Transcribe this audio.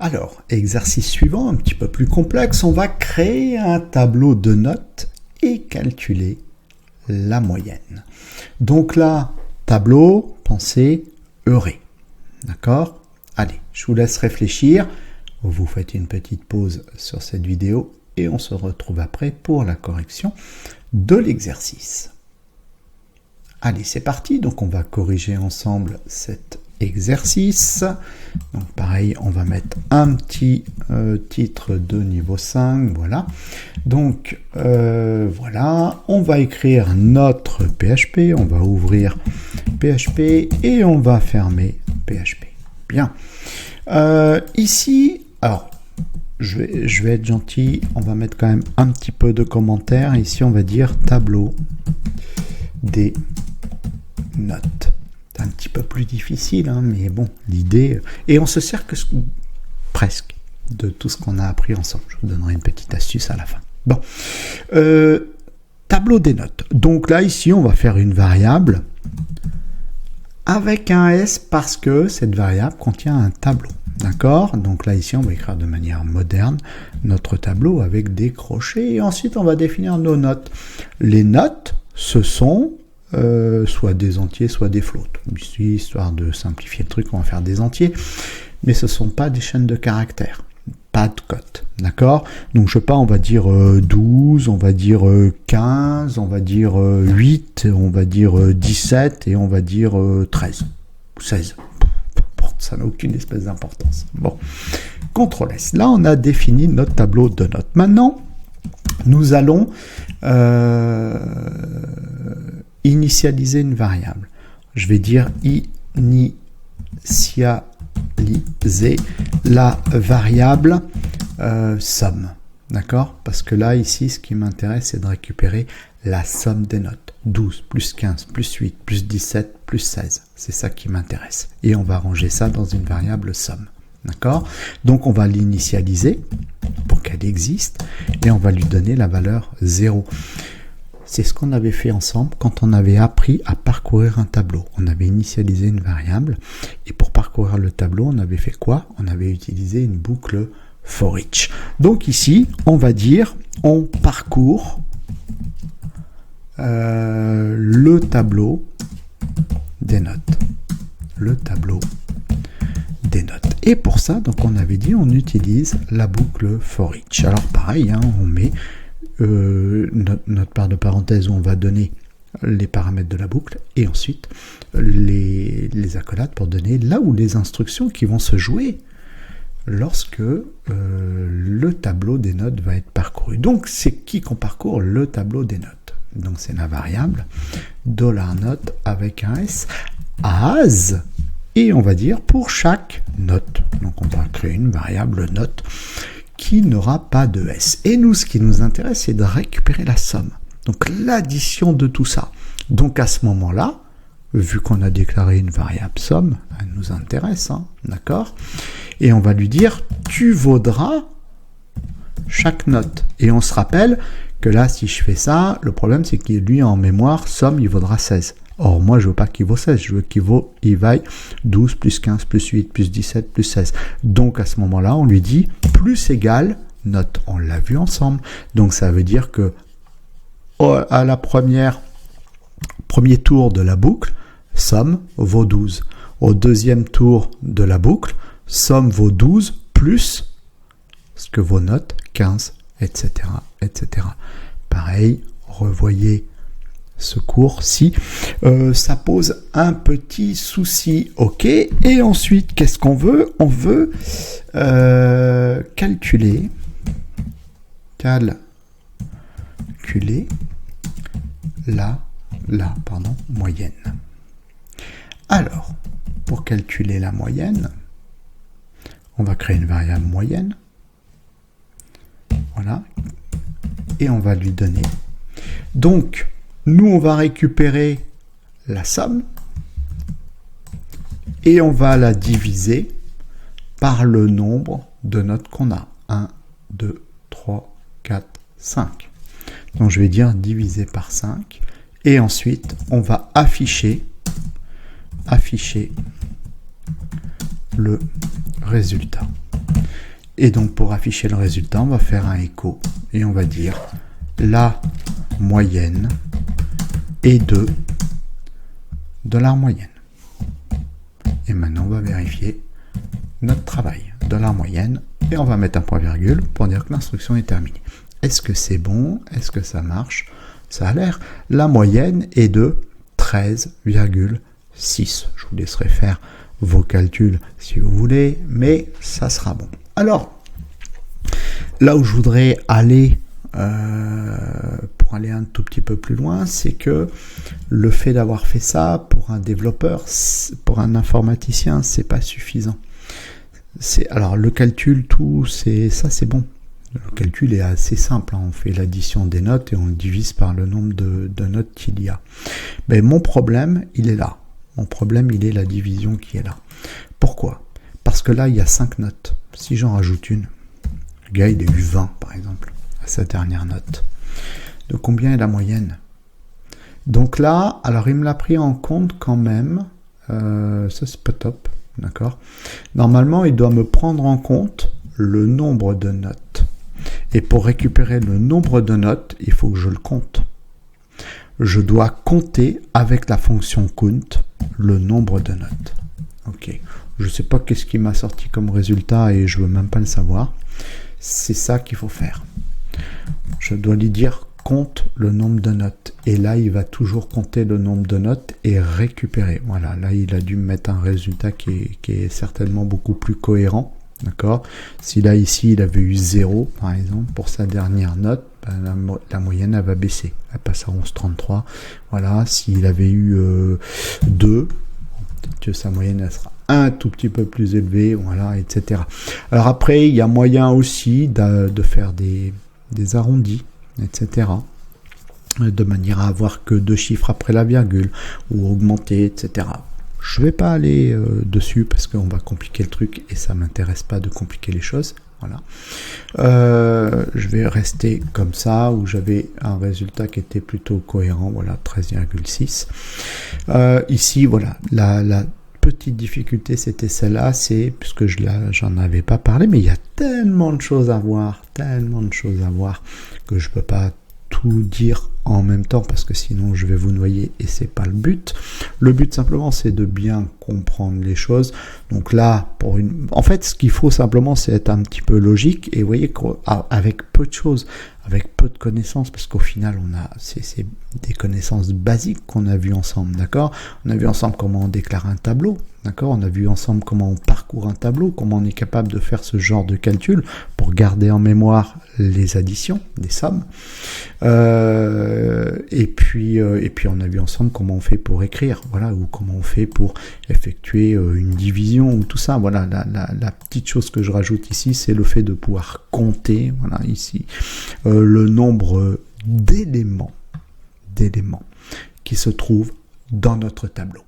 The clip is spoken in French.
Alors, exercice suivant, un petit peu plus complexe, on va créer un tableau de notes et calculer la moyenne. Donc là, tableau, pensez Euré. D'accord? Allez, je vous laisse réfléchir. Vous faites une petite pause sur cette vidéo et on se retrouve après pour la correction de l'exercice. Allez, c'est parti. Donc, on va corriger ensemble cet exercice. Donc, pareil, on va mettre un petit titre de niveau 5. Voilà. Donc, voilà. On va écrire notre PHP. On va ouvrir PHP et on va fermer PHP. Bien. Ici, alors, je vais être gentil. On va mettre quand même un petit peu de commentaires. Ici, on va dire tableau des notes. C'est un petit peu plus difficile, hein, mais bon, l'idée... Et on se sert que presque de tout ce qu'on a appris ensemble. Je vous donnerai une petite astuce à la fin. Bon. Tableau des notes. Donc là, ici, on va faire une variable avec un S parce que cette variable contient un tableau. D'accord? Donc là, ici, on va écrire de manière moderne notre tableau avec des crochets. Et ensuite, on va définir nos notes. Les notes, ce sont soit des entiers, soit des flottes. Ici, histoire de simplifier le truc, on va faire des entiers. Mais ce ne sont pas des chaînes de caractères. Pas de cote. D'accord? Donc, je sais pas, on va dire 12, on va dire 15, on va dire 8, on va dire 17 et on va dire 13 ou 16. Ça n'a aucune espèce d'importance. Bon. CTRL S. Là, on a défini notre tableau de notes. Maintenant, nous allons initialiser une variable. Je vais dire initialiser la variable somme. D'accord? Parce que là, ici, ce qui m'intéresse, c'est de récupérer la somme des notes. 12, plus 15, plus 8, plus 17, plus 16. C'est ça qui m'intéresse. Et on va ranger ça dans une variable somme. D'accord? Donc, on va l'initialiser pour qu'elle existe et on va lui donner la valeur 0. C'est ce qu'on avait fait ensemble quand on avait appris à parcourir un tableau. On avait initialisé une variable et pour parcourir le tableau, on avait fait quoi? On avait utilisé une boucle for each. Donc ici, on va dire on parcourt le tableau des notes. Le tableau des notes. Et pour ça, donc on avait dit on utilise la boucle for each. Alors pareil, hein, on met notre barre de parenthèse où on va donner les paramètres de la boucle et ensuite les accolades pour donner là où les instructions qui vont se jouer lorsque le tableau des notes va être parcouru. Donc c'est qui qu'on parcourt? Le tableau des notes. Donc c'est la variable $note avec un S as et on va dire pour chaque note. Donc on va créer une variable note qui n'aura pas de S. Et nous, ce qui nous intéresse, c'est de récupérer la somme. Donc, l'addition de tout ça. Donc, à ce moment-là, vu qu'on a déclaré une variable somme, elle nous intéresse, hein, d'accord? Et on va lui dire, tu vaudras chaque note. Et on se rappelle que là, si je fais ça, le problème, c'est qu'il lui, en mémoire, somme, il vaudra 16. Or, moi, je veux pas qu'il vaut 16, je veux qu'il vaille 12, plus 15, plus 8, plus 17, plus 16. Donc, à ce moment-là, on lui dit plus égale note. On l'a vu ensemble. Donc, ça veut dire que à la premier tour de la boucle, somme vaut 12. Au deuxième tour de la boucle, somme vaut 12 plus ce que vaut note, 15, etc., etc. Pareil, revoyez ce cours-ci, ça pose un petit souci, ok, et ensuite, qu'est-ce qu'on veut? On veut calculer la moyenne. Alors, pour calculer la moyenne, on va créer une variable moyenne, voilà, et on va lui donner. Donc, nous, on va récupérer la somme et on va la diviser par le nombre de notes qu'on a. 1, 2, 3, 4, 5. Donc, je vais dire divisé par 5. Et ensuite, on va afficher le résultat. Et donc pour afficher le résultat, on va faire un écho et on va dire la moyenne est de $moyenne. Et maintenant on va vérifier notre travail, $moyenne, et on va mettre un point virgule pour dire que l'instruction est terminée. Est-ce que c'est bon? Est-ce que ça marche? Ça a l'air. La moyenne est de 13,6. Je vous laisserai faire vos calculs si vous voulez, mais ça sera bon. Alors, là où je voudrais aller pour aller un tout petit peu plus loin, c'est que le fait d'avoir fait ça pour un développeur, pour un informaticien, c'est pas suffisant. Alors le calcul, tout, c'est bon. Le calcul est assez simple, hein. On fait l'addition des notes et on le divise par le nombre de notes qu'il y a. Mais mon problème, il est là. Mon problème, il est la division qui est là. Pourquoi? Parce que là, il y a 5 notes. Si j'en rajoute une, le gars, il a eu 20, par exemple, à sa dernière note. De combien est la moyenne? Donc là, alors il me l'a pris en compte quand même. Ça, c'est pas top, d'accord? Normalement, il doit me prendre en compte le nombre de notes. Et pour récupérer le nombre de notes, il faut que je le compte. Je dois compter avec la fonction count le nombre de notes. Ok. Je ne sais pas qu'est-ce qui m'a sorti comme résultat et je ne veux même pas le savoir. C'est ça qu'il faut faire. Je dois lui dire compte le nombre de notes. Et là, il va toujours compter le nombre de notes et récupérer. Voilà, là, il a dû me mettre un résultat qui est certainement beaucoup plus cohérent. D'accord? Si là, ici, il avait eu 0, par exemple, pour sa dernière note, ben, la moyenne, elle va baisser. Elle passe à 11,33. Voilà, s'il avait eu 2, peut-être que sa moyenne, elle sera un tout petit peu plus élevée, voilà, etc. Alors après, il y a moyen aussi de faire des arrondis, etc. De manière à avoir que 2 chiffres après la virgule, ou augmenter, etc. Je ne vais pas aller dessus parce qu'on va compliquer le truc et ça ne m'intéresse pas de compliquer les choses. Voilà. Je vais rester comme ça, où j'avais un résultat qui était plutôt cohérent. Voilà, 13,6. Ici, voilà, la petite difficulté, c'était celle-là, c'est, puisque j'en avais pas parlé, mais il y a tellement de choses à voir, que je peux pas tout dire en même temps parce que sinon je vais vous noyer et c'est pas le but. Le but simplement c'est de bien comprendre les choses. Donc là, en fait, ce qu'il faut simplement c'est être un petit peu logique et vous voyez qu'avec peu de choses, avec peu de connaissances, parce qu'au final c'est des connaissances basiques qu'on a vues ensemble, d'accord? On a vu ensemble comment on déclare un tableau, d'accord? On a vu ensemble comment on parcourt un tableau, comment on est capable de faire ce genre de calcul pour garder en mémoire les additions, les sommes. Et puis on a vu ensemble comment on fait pour écrire, voilà, ou comment on fait pour effectuer une division ou tout ça. Voilà, la petite chose que je rajoute ici, c'est le fait de pouvoir compter, voilà, ici, le nombre d'éléments qui se trouvent dans notre tableau.